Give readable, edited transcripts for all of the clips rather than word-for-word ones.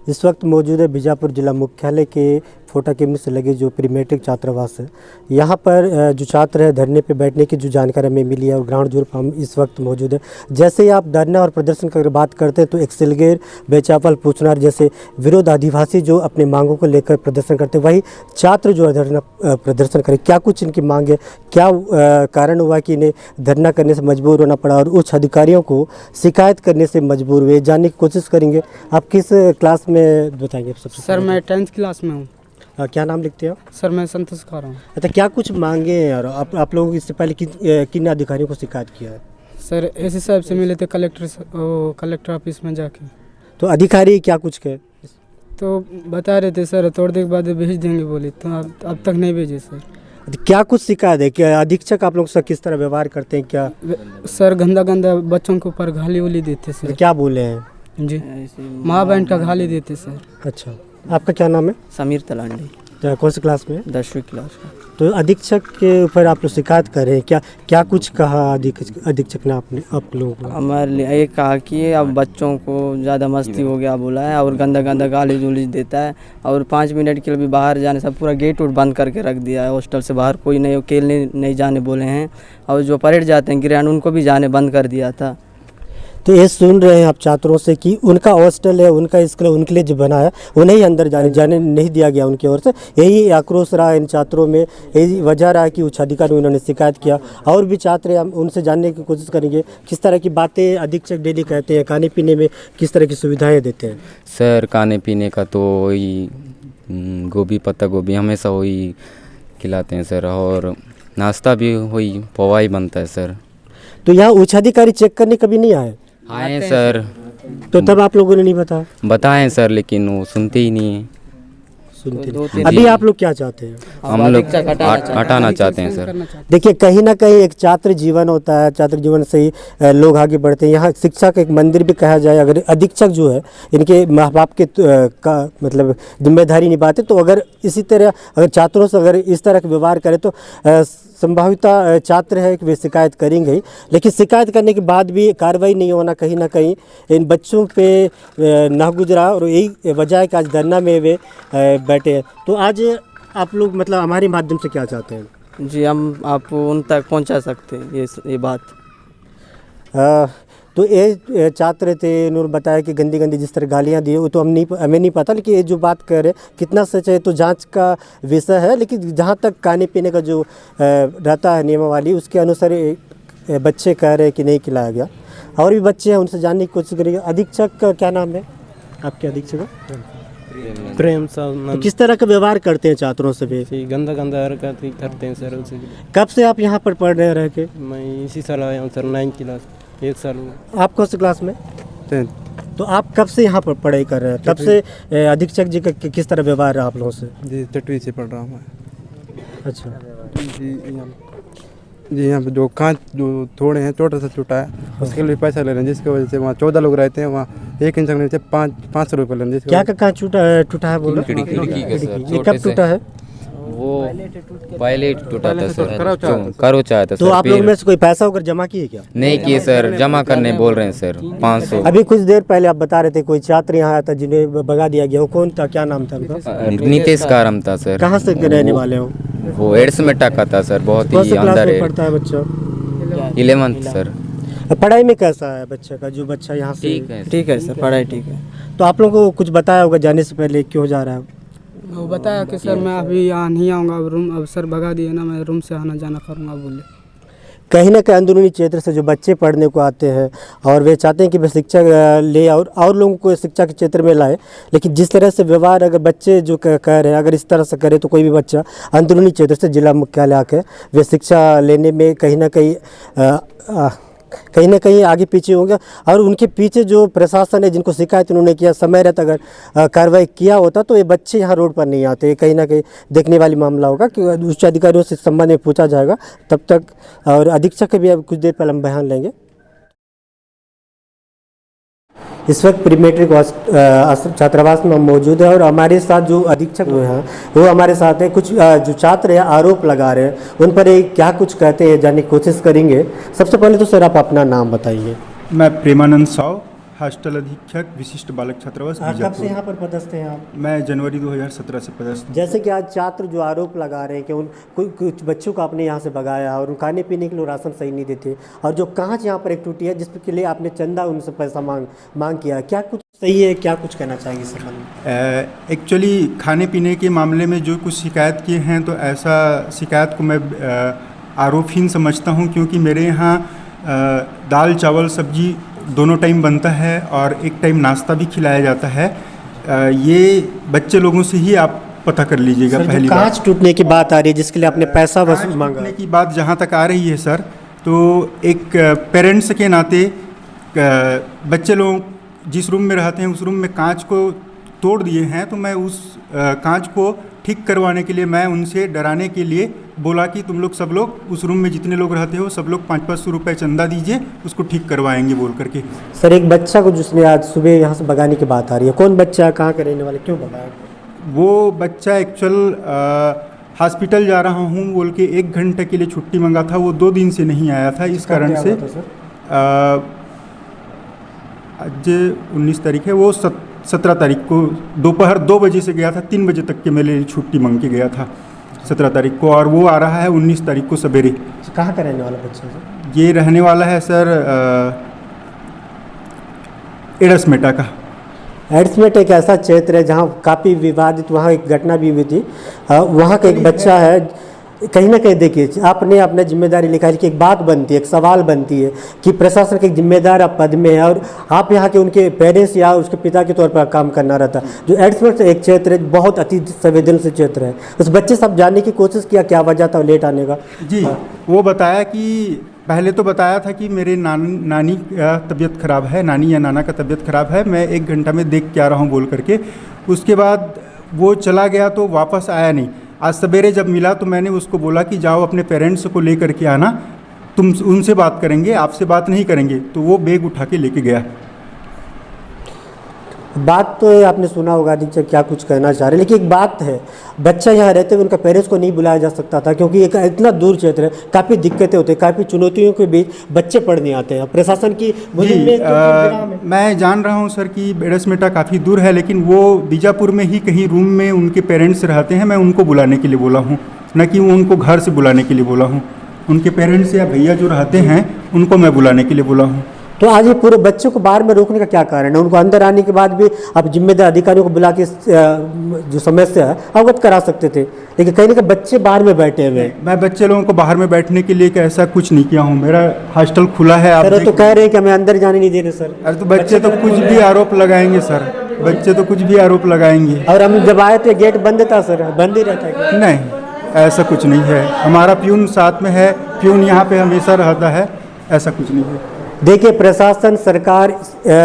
इस वक्त मौजूद है बीजापुर जिला मुख्यालय के फोटा केमी से लगे जो प्री मैट्रिक छात्रावास है। यहाँ पर जो छात्र है धरने पे बैठने की जो जानकारी हमें मिली है और ग्राउंड जीरो पर हम इस वक्त मौजूद है। जैसे ही आप धरना और प्रदर्शन की बात करते हैं तो एक्सेलगेर, बेचापल, पूछनार जैसे विरोध आदिवासी जो अपने मांगों को लेकर प्रदर्शन करते हैं, वही छात्र जो है धरना प्रदर्शन करें। क्या कुछ इनकी मांग है, क्या कारण हुआ कि इन्हें धरना करने से मजबूर होना पड़ा और उच्च अधिकारियों को शिकायत करने से मजबूर हुए, जानने की कोशिश करेंगे। आप किस क्लास में बताएंगे सबसे? सर मैं 10th क्लास में हूँ। क्या नाम लिखते हो? सर मैं संतोष खा रहा हूँ। अच्छा, क्या कुछ मांगे हैं और आप लोगों इससे पहले किन अधिकारियों को शिकायत किया है? सर एस साहब से मिले थे कलेक्टर ऑफिस में जाके। तो अधिकारी क्या कुछ कहे? तो बता रहे थे सर थोड़ी देर बाद भेज देंगे बोले, तो अब तक नहीं भेजे सर। क्या कुछ शिकायत है? क्या अधीक्षक आप लोग से किस तरह व्यवहार करते हैं? क्या सर गंदा गंदा बच्चों के ऊपर गाली उली देते सर। क्या बोले हैं जी? माँ बहन का गाली देते सर। अच्छा, आपका क्या नाम है? समीर तलांडी। तो कौन सी क्लास में? 10वीं क्लास में। तो अधीक्षक के ऊपर आप लोग शिकायत कर रहे हैं, क्या कुछ कहा अधीक्षक ने आप लोगों को? हमारे लिए ये कहा कि अब बच्चों को ज़्यादा मस्ती हो गया बोला है और गंदा गंदा गाली गुली देता है और 5 मिनट के लिए भी बाहर जाने से पूरा गेट उट बंद करके रख दिया है। हॉस्टल से बाहर कोई नहीं, अकेले नहीं जाने बोले हैं और जो परेड जाते हैं ग्राउंड उनको भी जाने बंद कर दिया था। तो ये सुन रहे हैं आप छात्रों से कि उनका हॉस्टल है, उनका स्कूल उनके लिए जो बना है उन्हें ही अंदर जाने नहीं दिया गया उनकी ओर से। यही आक्रोश रहा इन छात्रों में, यही वजह रहा कि उच्च अधिकारी उन्होंने शिकायत किया। और भी छात्र हम उनसे जानने की कोशिश करेंगे किस तरह की बातें अधीक्षक डेली कहते हैं, खाने पीने में किस तरह की सुविधाएँ देते हैं। सर खाने पीने का तो वही गोभी, पत्ता गोभी हमेशा वही खिलाते हैं सर, और नाश्ता भी वही पोहा ही बनता है सर। तो यहाँ उच्च अधिकारी चेक करने कभी नहीं आए? आए सर, तो तब आप लोगों ने नहीं बताएं सर, लेकिन वो सुनते ही नहीं है। अभी आप लोग क्या चाहते हैं? हम लोग हटाना चाहते हैं सर। देखिए, कहीं ना कहीं एक छात्र जीवन होता है, छात्र जीवन से ही लोग आगे बढ़ते हैं। यहाँ शिक्षा का एक मंदिर भी कहा जाए। अगर अधीक्षक जो है इनके माँ बाप के का मतलब जिम्मेदारी निभाते, तो अगर इसी तरह अगर छात्रों से अगर इस तरह का व्यवहार करें तो संभाविता छात्र है कि वे शिकायत करेंगे ही, लेकिन शिकायत करने के बाद भी कार्रवाई नहीं होना कहीं ना कहीं इन बच्चों पे ना गुजरा और यही वजह है कि आज धरना में वे बैठे हैं। तो आज आप लोग मतलब हमारे माध्यम से क्या चाहते हैं? जी, हम आप उन तक पहुंचा सकते हैं ये बात। तो ये छात्र थे, इन्होंने बताया कि गंदी गंदी जिस तरह गालियाँ दी वो तो हमें नहीं पता, लेकिन ये जो बात कर रहे कितना सच है तो जांच का विषय है। लेकिन जहाँ तक खाने पीने का जो रहता है नियमावली, उसके अनुसार बच्चे कह रहे हैं कि नहीं खिलाया गया। और भी बच्चे हैं, उनसे जानने की कोशिश करेंगे। अधीक्षक का क्या नाम है आपके? अधीक्षक का प्रेम साहब। तो किस तरह का व्यवहार करते हैं छात्रों से भी? गंदा गंदा हरकत करते हैं सर उसे। कब से आप यहाँ पर पढ़ रहे रह के? मैं इसी साल आया हूँ सर, 9th क्लास, 1 साल हुआ। आप कौन सी क्लास में? 10th। तो आप कब से यहाँ पर पढ़ाई कर रहे हैं? तब से अधीक्षक जी का किस तरह व्यवहार है आप लोगों से? जी 8वीं से पढ़ रहा हूँ मैं। अच्छा जी, यहाँ पे जो कांच जो थोड़े हैं छोटा सा टूटा है, उसके लिए पैसा ले रहे हैं, जिसकी वजह से वहाँ 14 लोग रहते हैं, वहाँ 1 इंच लगने से 500 रुपये ले रहे हैं। क्या कांच टूटा है बोलो? ये कब टूटा है? वो पहले टूटा था सर, करोचा था सर। तो आप लोग में से कोई पैसा वगैरह जमा किए क्या? नहीं किए सर, जमा करने बोल रहे हैं सर 500। अभी कुछ देर पहले आप बता रहे थे कोई छात्र यहाँ आया था जिन्हें भगा दिया गया, वो कौन था, क्या नाम था उनका? नीतीश कारम था सर। कहाँ से रहने वाले हो? वो एड्स में टका था सर, बहुत ही अंदर है। पढ़ता है बच्चा? 11th sir. पढ़ाई में कैसा है बच्चा का, जो बच्चा यहाँ से? ठीक है सर, पढ़ाई ठीक है। तो आप लोगों को कुछ बताया होगा जाने से पहले क्यों जा रहा है? वो बताया कि सर मैं अभी यहाँ नहीं आऊँगा, अब सर भगा दिए ना, मैं रूम से आना जाना करूँगा बोले। कहीं ना कहीं अंदरूनी क्षेत्र से जो बच्चे पढ़ने को आते हैं और वे चाहते हैं कि वे शिक्षा ले और लोगों को शिक्षा के क्षेत्र में लाए, लेकिन जिस तरह से व्यवहार अगर बच्चे जो कह रहे हैं अगर इस तरह से करे तो कोई भी बच्चा अंदरूनी क्षेत्र से जिला मुख्यालय आकर वे शिक्षा लेने में कहीं ना कहीं आगे पीछे होंगे। और उनके पीछे जो प्रशासन है जिनको शिकायत उन्होंने किया, समय रहता अगर कार्रवाई किया होता तो ये बच्चे यहाँ रोड पर नहीं आते। कहीं ना कहीं देखने वाली मामला होगा कि उच्च अधिकारियों से संबंध में पूछा जाएगा तब तक। और अधीक्षक के भी अब कुछ देर पहले हम बयान लेंगे। इस वक्त प्री मैट्रिक छात्रावास में हम मौजूद है और हमारे साथ जो अधीक्षक हुए हैं वो हमारे साथ हैं। कुछ जो छात्र हैं आरोप लगा रहे हैं, उन पर क्या कुछ कहते हैं जानने की कोशिश करेंगे। सबसे पहले तो सर आप अपना नाम बताइए। मैं प्रेमानंद साव, हॉस्टल अधीक्षक विशिष्ट बालक छात्रावास कब से बीजापुर। यहाँ पर पदस्थ हैं आप? मैं जनवरी 2017 से पदस्थ हूँ। जैसे कि आज छात्र जो आरोप लगा रहे हैं कि कुछ बच्चों को आपने यहाँ से भगाया और खाने पीने के लिए राशन सही नहीं देते, और जो कांच यहाँ पर एक टूटी है जिसके लिए आपने चंदा उनसे पैसा मांग किया, क्या कुछ सही है, क्या कुछ कहना चाहिए इस संबंध में? एक्चुअली खाने पीने के मामले में जो कुछ शिकायत किए हैं तो ऐसा शिकायत को मैं आरोपहीन समझता हूँ, क्योंकि मेरे यहाँ दाल चावल सब्जी दोनों टाइम बनता है और एक टाइम नाश्ता भी खिलाया जाता है। ये बच्चे लोगों से ही आप पता कर लीजिएगा। पहली बात कांच टूटने की बात आ रही है जिसके लिए आपने पैसा वसूल मांगा की बात जहाँ तक आ रही है सर, तो एक पेरेंट्स के नाते बच्चे लोग जिस रूम में रहते हैं उस रूम में कांच को तोड़ दिए हैं, तो मैं उस कांच को ठीक करवाने के लिए मैं उनसे डराने के लिए बोला कि तुम लोग सब लोग उस रूम में जितने लोग रहते हो सब लोग 500-500 रुपये चंदा दीजिए, उसको ठीक करवाएंगे बोल करके। सर एक बच्चा को जिसने आज सुबह यहाँ से भगाने की बात आ रही है, कौन बच्चा, कहाँ के रहने वाले, क्यों भगाया? वो बच्चा एक्चुअल हॉस्पिटल जा रहा हूँ बोल के 1 घंटे के लिए छुट्टी मंगा था, वो 2 दिन से नहीं आया था। इस कारण से आज 19 तारीख है, वो 17 तारीख को दोपहर 2 बजे से गया था, 3 बजे तक के मेरे लिए छुट्टी मांग के गया था 17 तारीख को, और वो आ रहा है 19 तारीख को सवेरे। कहाँ का रहने वाला बच्चा सर? ये रहने वाला है सर एडसमेटा का। एडसमेट एक ऐसा क्षेत्र है जहाँ काफ़ी विवादित, वहाँ एक घटना भी हुई थी। वहाँ का एक बच्चा है, कहीं ना कहीं देखिए आपने अपना जिम्मेदारी लिखा है कि एक बात बनती है, एक सवाल बनती है कि प्रशासन के जिम्मेदार आप पद में है और आप यहाँ के उनके पेरेंट्स या उसके पिता के तौर पर काम करना रहता है। जो एडसमेट एक क्षेत्र है बहुत अति संवेदनशील क्षेत्र है, उस बच्चे सब जानने की कोशिश किया क्या वजह था लेट आने का? जी वो बताया कि पहले तो बताया था कि मेरे नानी का तबीयत ख़राब है, नानी या नाना का तबीयत ख़राब है, मैं 1 घंटा में देख के आ रहा हूँ बोल करके। उसके बाद वो चला गया तो वापस आया नहीं। आज सवेरे जब मिला तो मैंने उसको बोला कि जाओ अपने पेरेंट्स को ले करके आना, तुम उनसे बात करेंगे, आपसे बात नहीं करेंगे। तो वो बैग उठा के लेके गया। बात तो आपने सुना होगा अधीक्षक क्या कुछ कहना चाह रहे, लेकिन एक बात है, बच्चा यहाँ रहते हुए उनका पेरेंट्स को नहीं बुलाया जा सकता था, क्योंकि एक इतना दूर क्षेत्र है, काफ़ी दिक्कतें होती है, काफ़ी चुनौतियों के बीच बच्चे पढ़ने आते हैं। प्रशासन की मैं जान रहा हूँ सर कि एडसमेटा काफ़ी दूर है, लेकिन वो बीजापुर में ही कहीं रूम में उनके पेरेंट्स रहते हैं। मैं उनको बुलाने के लिए बोला हूँ, न कि वो उनको घर से बुलाने के लिए बोला हूँ। उनके पेरेंट्स या भैया जो रहते हैं उनको मैं बुलाने के लिए बोला हूँ। तो आज ये पूरे बच्चों को बाहर में रोकने का क्या कारण है? उनको अंदर आने के बाद भी आप जिम्मेदार अधिकारियों को बुला के जो समस्या है अवगत करा सकते थे, लेकिन कहीं ना कहीं बच्चे बाहर में बैठे हुए। मैं बच्चे लोगों को बाहर में बैठने के लिए ऐसा कुछ नहीं किया हूँ, मेरा हॉस्टल खुला है। आप तो कह रहे हैं कि हमें अंदर जाने नहीं दे रहे सर। अरे तो बच्चे तो कुछ भी आरोप लगाएंगे सर, बच्चे तो कुछ भी आरोप लगाएंगे। और हम जब आए थे गेट बंद था सर, बंद ही रहता है? नहीं, ऐसा कुछ नहीं है। हमारा प्यून साथ में है, प्यून यहाँ पे हमेशा रहता है, ऐसा कुछ नहीं है। देखिए प्रशासन सरकार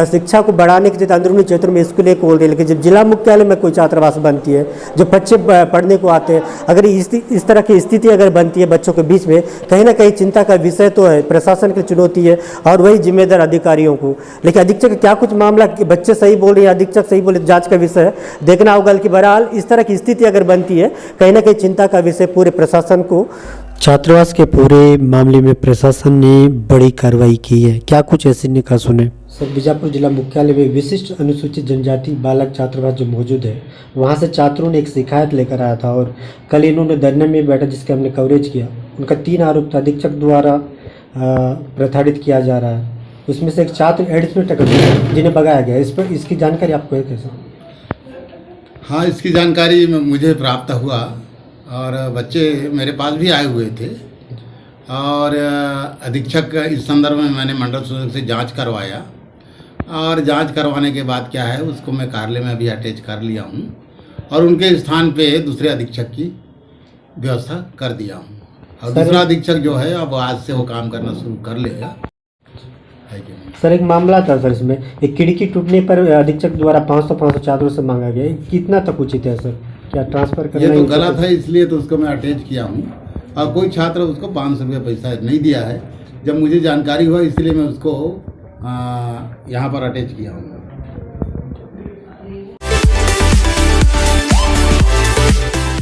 शिक्षा को बढ़ाने के लिए अंदरूनी क्षेत्रों में स्कूलें खोल रही है, लेकिन जब जिला मुख्यालय में कोई छात्रावास बनती है, जो बच्चे पढ़ने को आते हैं, अगर इस तरह की स्थिति अगर बनती है बच्चों के बीच में, कहीं ना कहीं चिंता का विषय तो है, प्रशासन की चुनौती है और वही जिम्मेदार अधिकारियों को। लेकिन अधीक्षक क्या कुछ मामला बच्चे सही बोल रहे हैं, अधीक्षक सही बोले, जाँच का विषय है, देखना होगा कि बहरहाल इस तरह की स्थिति अगर बनती है कहीं ना कहीं चिंता का विषय पूरे प्रशासन को। छात्रावास के पूरे मामले में प्रशासन ने बड़ी कार्रवाई की है, क्या कुछ ऐसे निकाह सुने? सर बीजापुर जिला मुख्यालय में विशिष्ट अनुसूचित जनजाति बालक छात्रावास जो मौजूद है, वहाँ से छात्रों ने एक शिकायत लेकर आया था और कल इन्होंने धरने में बैठा जिसके हमने कवरेज किया। उनका 3 आरोप अधीक्षक द्वारा प्रताड़ित किया जा रहा है, उसमें से एक छात्र एडसमेट जिन्हें भगाया गया। इस पर इसकी जानकारी आपको है कैसे? हाँ, इसकी जानकारी मुझे प्राप्त हुआ और बच्चे मेरे पास भी आए हुए थे और अधीक्षक इस संदर्भ में मैंने मंडल सूचक से जांच करवाया और जांच करवाने के बाद क्या है उसको मैं कार्यालय में अभी अटैच कर लिया हूं और उनके स्थान पे दूसरे अधीक्षक की व्यवस्था कर दिया हूं और दूसरा अधीक्षक जो है अब आज से वो काम करना शुरू कर लेगा। सर एक मामला था सर, इसमें एक खिड़की टूटने पर अधीक्षक द्वारा 500 छात्रों से मांगा गया, कितना तक उचित है सर? क्या ट्रांसफर करना ये तो गलत है, इसलिए तो उसको मैं अटैच किया हूँ और कोई छात्र उसको 500 रुपये पैसा नहीं दिया है। जब मुझे जानकारी हुआ इसलिए मैं उसको यहाँ पर अटैच किया हूँ।